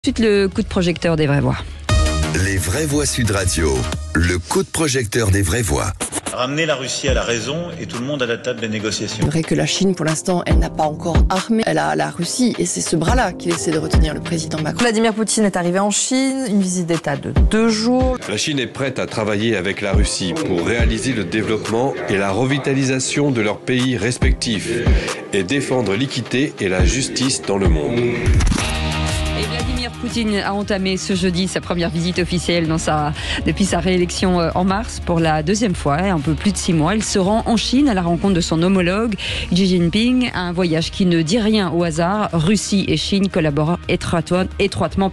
Ensuite, le coup de projecteur des vraies voix. Les vraies voix Sud Radio, le coup de projecteur des vraies voix. Ramener la Russie à la raison et tout le monde à la table des négociations. C'est vrai que la Chine, pour l'instant, elle n'a pas encore armé. Elle a la Russie et c'est ce bras-là qu'il essaie de retenir le président Macron. Vladimir Poutine est arrivé en Chine, une visite d'État de 2 jours. La Chine est prête à travailler avec la Russie pour réaliser le développement et la revitalisation de leurs pays respectifs et défendre l'équité et la justice dans le monde. Et Vladimir Poutine a entamé ce jeudi sa première visite officielle depuis sa réélection en mars pour la deuxième fois, un peu plus de 6 mois. Il se rend en Chine à la rencontre de son homologue Xi Jinping, un voyage qui ne dit rien au hasard. Russie et Chine collaborent étroitement,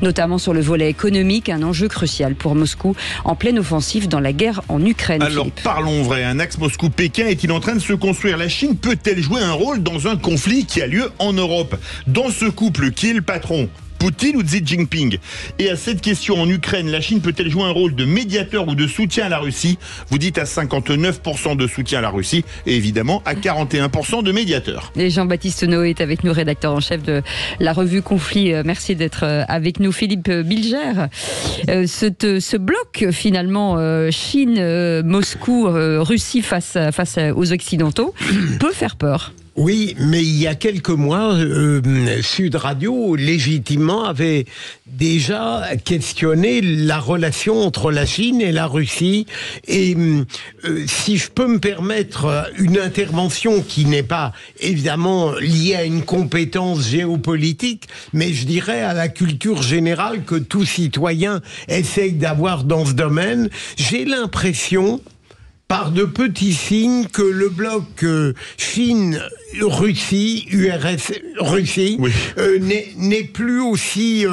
notamment sur le volet économique, un enjeu crucial pour Moscou en pleine offensive dans la guerre en Ukraine. Alors Philippe. parlons vrai, un axe Moscou-Pékin est-il en train de se construire? La Chine peut-elle jouer un rôle dans un conflit qui a lieu en Europe? Dans ce couple, qui est le patron? Poutine ou Xi Jinping? Et à cette question, en Ukraine, la Chine peut-elle jouer un rôle de médiateur ou de soutien à la Russie? Vous dites à 59% de soutien à la Russie et évidemment à 41% de médiateur. Et Jean-Baptiste Noé est avec nous, rédacteur en chef de la revue Conflit. Merci d'être avec nous. Philippe Bilger, ce bloc finalement Chine, Moscou, Russie face aux Occidentaux peut faire peur. Oui, mais il y a quelques mois, Sud Radio, légitimement, avait déjà questionné la relation entre la Chine et la Russie. Et si je peux me permettre une intervention qui n'est pas évidemment liée à une compétence géopolitique, mais je dirais à la culture générale que tout citoyen essaye d'avoir dans ce domaine, j'ai l'impression, par de petits signes, que le bloc Chine-Russie, URSS-Russie, oui. N'est plus aussi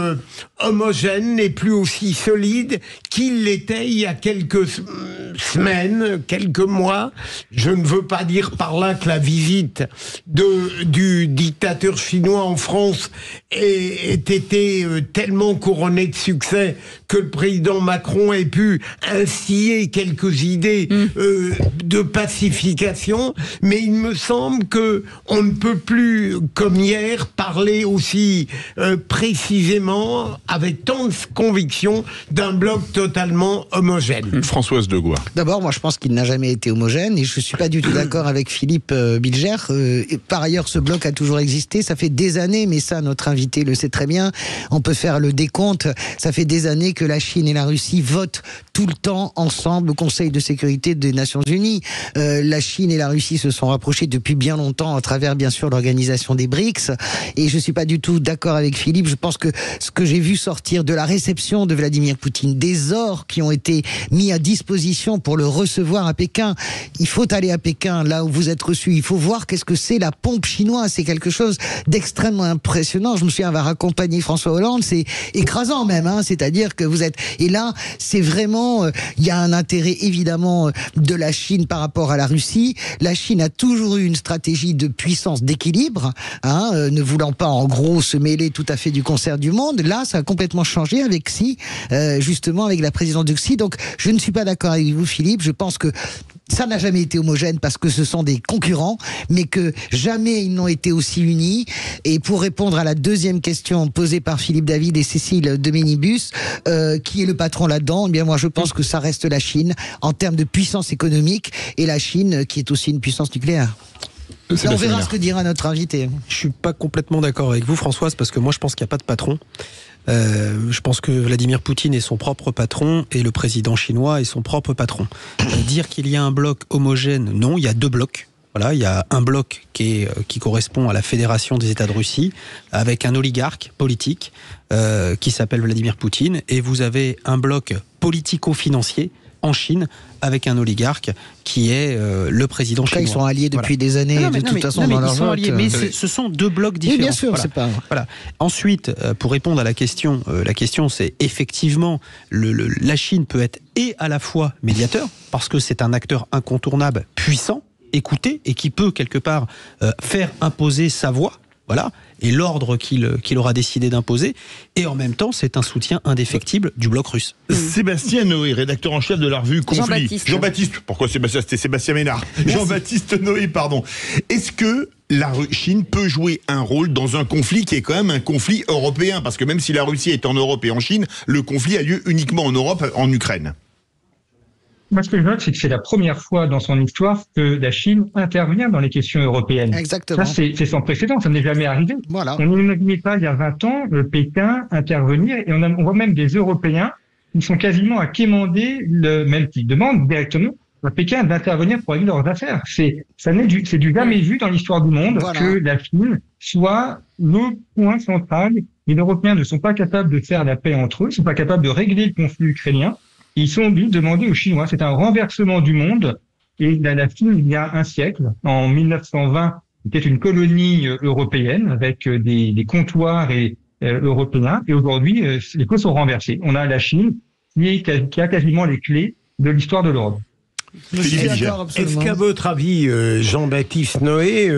homogène, n'est plus aussi solide qu'il l'était il y a quelques semaines, quelques mois. Je ne veux pas dire par là que la visite du dictateur chinois en France ait été tellement couronnée de succès que le président Macron ait pu instiller quelques idées de pacification, mais il me semble que on ne peut plus, comme hier, parler aussi précisément, avec tant de conviction, d'un bloc totalement homogène. Françoise Degois. D'abord, moi je pense qu'il n'a jamais été homogène et je ne suis pas du tout d'accord avec Philippe Bilger. Par ailleurs, ce bloc a toujours existé, ça fait des années, mais ça notre invité le sait très bien, on peut faire le décompte, ça fait des années que la Chine et la Russie votent tout le temps ensemble au Conseil de sécurité des Nations Unies. La Chine et la Russie se sont rapprochés depuis bien longtemps à travers bien sûr l'organisation des BRICS et je ne suis pas du tout d'accord avec Philippe. Je pense que ce que j'ai vu sortir de la réception de Vladimir Poutine, des ors qui ont été mis à disposition pour le recevoir à Pékin, il faut aller à Pékin là où vous êtes reçu, il faut voir qu'est-ce que c'est la pompe chinoise, c'est quelque chose d'extrêmement impressionnant. Je me souviens avoir accompagné François Hollande, c'est écrasant même, c'est-à-dire que vous êtes, et là c'est vraiment, il y a un intérêt évidemment de la Chine par rapport à la Russie. La Chine a toujours eu une stratégie de puissance d'équilibre, ne voulant pas en gros se mêler tout à fait du concert du monde. Là, ça a complètement changé avec Xi, justement avec la présidence de Xi. Donc, je ne suis pas d'accord avec vous, Philippe. Je pense que ça n'a jamais été homogène parce que ce sont des concurrents, mais que jamais ils n'ont été aussi unis. Et pour répondre à la deuxième question posée par Philippe David et Cécile de Ménibus, qui est le patron là-dedans? Eh bien, moi, je pense que ça reste la Chine en termes de puissance économique et la Chine qui est aussi une puissance nucléaire. On verra ce que dira notre invité. Je suis pas complètement d'accord avec vous, Françoise, parce que moi, je pense qu'il n'y a pas de patron. Je pense que Vladimir Poutine est son propre patron et le président chinois est son propre patron. Dire qu'il y a un bloc homogène, non, il y a 2 blocs. Voilà, il y a un bloc qui correspond à la Fédération des États de Russie, avec un oligarque politique qui s'appelle Vladimir Poutine, et vous avez un bloc politico-financier en Chine avec un oligarque qui est le président chinois. Ils sont alliés depuis des années, de toute façon, dans leur vote. Alliés, mais ce sont 2 blocs différents. Oui, bien sûr, c'est pas... Voilà. Ensuite, pour répondre à la question c'est effectivement, la Chine peut être et à la fois médiateur, parce que c'est un acteur incontournable, puissant, écouté, et qui peut quelque part faire imposer sa voix Voilà, et l'ordre qu'il aura décidé d'imposer. Et en même temps, c'est un soutien indéfectible du bloc russe. Sébastien Noé, rédacteur en chef de la revue Conflit. Jean-Baptiste. Pourquoi Sébastien? C'était Sébastien Ménard. Jean-Baptiste Noé, pardon. Est-ce que la Chine peut jouer un rôle dans un conflit qui est quand même un conflit européen? Parce que même si la Russie est en Europe et en Chine, le conflit a lieu uniquement en Europe, en Ukraine. Moi, ce que je note, c'est que c'est la première fois dans son histoire que la Chine intervient dans les questions européennes. Exactement. Ça, c'est sans précédent, ça n'est jamais arrivé. Voilà. On n'imaginait pas, il y a 20 ans, Pékin intervenir, et on voit même des Européens qui sont quasiment à quémander, même qui demandent directement à Pékin d'intervenir pour régler leurs affaires. C'est du jamais vu dans l'histoire du monde que la Chine soit le point central. Les Européens ne sont pas capables de faire la paix entre eux, ne sont pas capables de régler le conflit ukrainien. Ils sont obligés de demander aux Chinois. C'est un renversement du monde. Et la Chine, il y a un siècle, en 1920, était une colonie européenne avec des comptoirs européens. Et aujourd'hui, les causes sont renversées. On a la Chine qui a quasiment les clés de l'histoire de l'Europe. Est-ce qu'à votre avis, Jean-Baptiste Noé,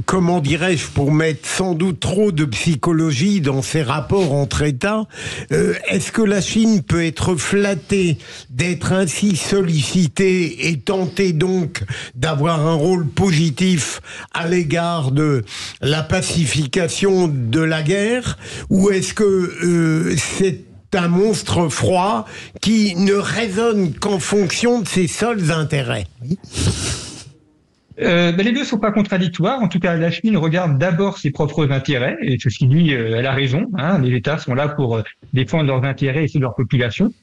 comment dirais-je, pour mettre sans doute trop de psychologie dans ces rapports entre États, est-ce que la Chine peut être flattée d'être ainsi sollicitée et tentée donc d'avoir un rôle positif à l'égard de la pacification de la guerre, ou est-ce que c'est un monstre froid qui ne raisonne qu'en fonction de ses seuls intérêts? Les deux ne sont pas contradictoires. En tout cas, la Chine regarde d'abord ses propres intérêts, et ceci dit, elle a raison. Les États sont là pour défendre leurs intérêts et ceux de leur population.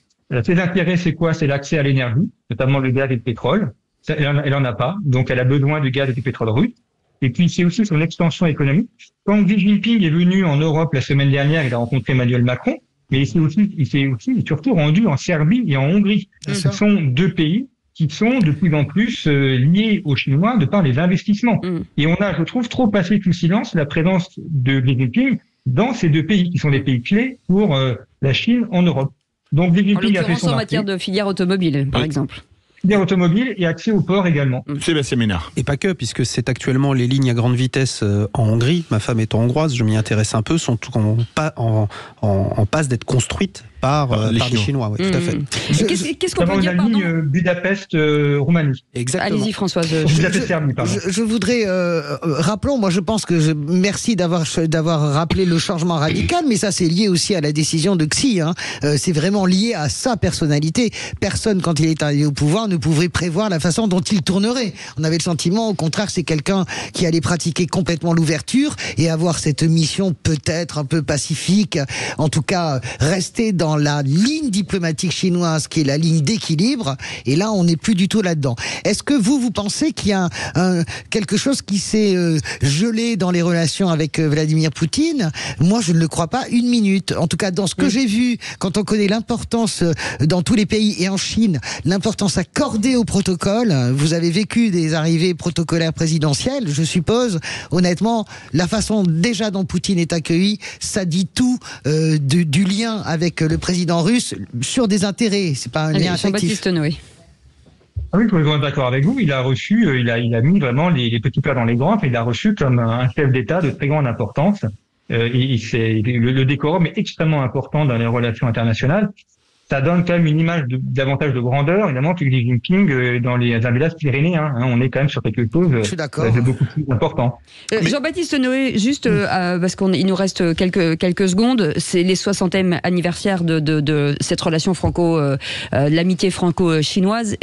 Ses intérêts, c'est quoi? C'est l'accès à l'énergie, notamment le gaz et le pétrole. Elle en a pas, donc elle a besoin du gaz et du pétrole russe. Et puis, c'est aussi son extension économique. Quand Xi Jinping est venu en Europe la semaine dernière, il a rencontré Emmanuel Macron. Mais il s'est aussi surtout rendu en Serbie et en Hongrie. Ce sont deux pays qui sont de plus en plus liés aux Chinois de par les investissements. Et on a, je trouve, trop passé sous silence la présence de Xi Jinping dans ces deux pays, qui sont des pays clés pour la Chine en Europe. Donc Xi Jinping a fait son en matière de filière automobile, par exemple. Filière automobile et accès au port également. Sébastien Ménard. Et pas que, puisque c'est actuellement les lignes à grande vitesse en Hongrie. Ma femme étant hongroise, je m'y intéresse un peu, sont tout en passe d'être construites par les Chinois. Oui, tout à fait. Qu'est-ce qu'on peut dire, la ligne Budapest-Roumanie. Exactement. Allez-y, Françoise. Je voudrais, rappelons, moi je pense que merci d'avoir rappelé le changement radical, mais ça c'est lié aussi à la décision de Xi. C'est vraiment lié à sa personnalité. Personne, quand il est arrivé au pouvoir, ne pouvait prévoir la façon dont il tournerait. On avait le sentiment, au contraire, c'est quelqu'un qui allait pratiquer complètement l'ouverture et avoir cette mission peut-être un peu pacifique, en tout cas rester dans la ligne diplomatique chinoise qui est la ligne d'équilibre, et là on n'est plus du tout là-dedans. Est-ce que vous pensez qu'il y a quelque chose qui s'est gelé dans les relations avec Vladimir Poutine? Moi je ne le crois pas une minute. En tout cas dans ce que j'ai vu, quand on connaît l'importance dans tous les pays et en Chine, l'importance accordée au protocole, vous avez vécu des arrivées protocolaires présidentielles, je suppose, honnêtement, la façon déjà dont Poutine est accueilli, ça dit tout du lien avec le président russe sur des intérêts, c'est pas un lien affectif. Jean-Baptiste Noé. Ah oui, je suis d'accord avec vous. Il a reçu, il a mis vraiment les petits plats dans les grands. Il a reçu comme un chef d'État de très grande importance. Le décorum est extrêmement important dans les relations internationales. Ça donne quand même une image davantage de grandeur, évidemment, que Xi Jinping dans les villages pyrénéens. On est quand même sur quelque chose de beaucoup plus important. Jean-Baptiste Noé, juste parce qu'il nous reste quelques secondes, c'est les 60e anniversaire de cette relation l'amitié franco-chinoise.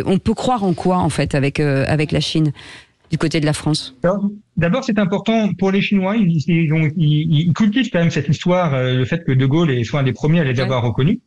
On peut croire en quoi, en fait, avec la Chine, du côté de la France? D'abord, c'est important pour les Chinois. Ils cultivent quand même cette histoire, le fait que De Gaulle soit un des premiers à les avoir reconnus.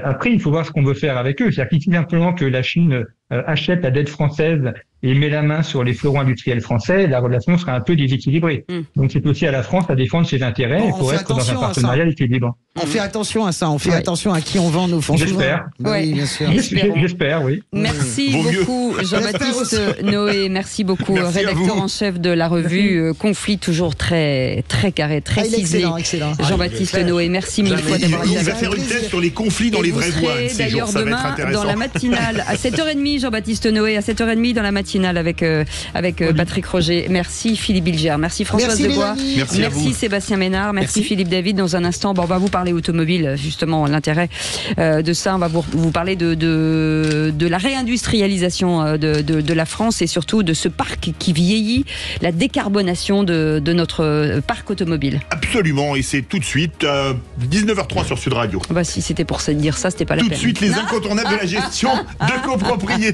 Après, il faut voir ce qu'on veut faire avec eux. C'est-à-dire qu'il suffit simplement que la Chine achète la dette française et met la main sur les fleurons industriels français, la relation sera un peu déséquilibrée. Donc c'est aussi à la France à défendre ses intérêts pour être dans un partenariat équilibré. On fait attention à ça, on fait attention à qui on vend nos fonds. J'espère. Oui, bien sûr. J'espère, oui. Merci beaucoup Jean-Baptiste Noé, merci beaucoup, rédacteur en chef de la revue Conflit, toujours très carré, très ciselé. Excellent. Jean-Baptiste Noé, merci mille fois d'avoir été avec nous. On va faire une thèse sur les conflits dans les vraies voies. D'ailleurs demain, dans la matinale, à 7h30, Jean-Baptiste Noé à 7h30 dans la matinale avec Patrick Roger. Merci Philippe Bilger, merci Françoise Debois, merci Sébastien Ménard, merci Philippe David. Dans un instant, on va vous parler automobile, justement, l'intérêt de ça. On va vous parler de la réindustrialisation de la France et surtout de ce parc qui vieillit, la décarbonation de notre parc automobile. Absolument, et c'est tout de suite 19h03 sur Sud Radio. Bah si c'était pour dire ça, c'était pas la peine. Tout de suite, les incontournables de la gestion de copropriété.